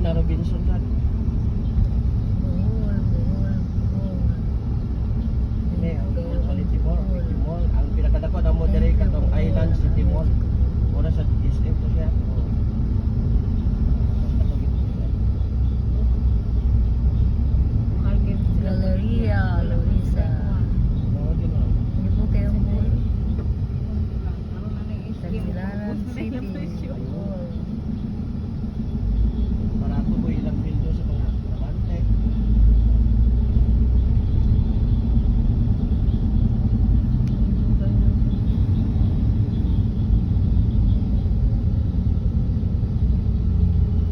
na Robinson kan. Ini ang City Mall, City Mall. Ang pinakadako na mo diri katong Island City Mall. Mura sa SM to siya. Galleria Luisa. Hindi po kayo mall. Tagbilaran City Mall. Barato po ilang bildo sa mga trabante.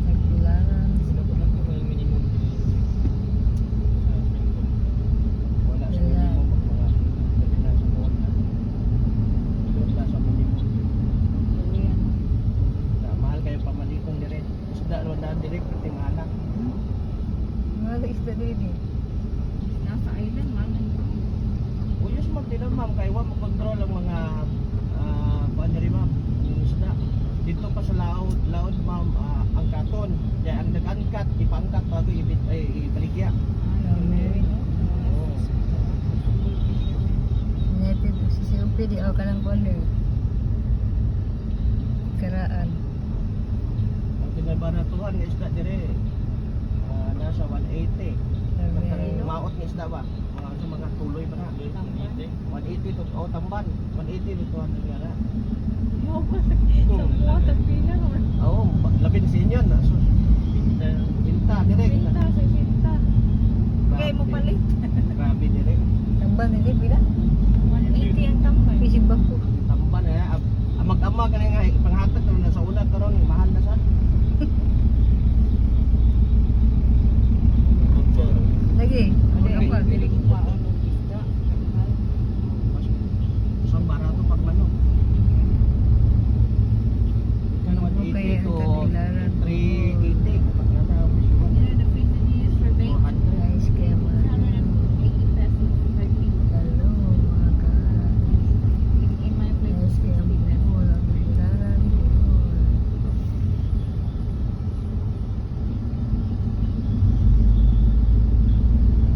Tagbilaran. Wala sa minimum mga gabi na sa mall. Wala sa minimum. Mahal kayo pamalikong dire. Isda lo na dire pati mahalak. Mga isda din eh. Nasa island man. Uyos magtinan ma'am kay wa mo control ang mga kuan diri ma'am. Yung isda. Dito pa sa laod ma'am ang katon. Kaya ang nag-angkat ipangkat bago ibaligya. Oo. United si COP di ako ka lang kunder. Karaan. Ang pinabaratuhan ng isda dire nasa 180. Ang maot ng isda ba? Mga tuloy ba na? 180 to tamban. 180 to 200 nga na. Sa buwan, tagpila naman. Oo, labing sinyon.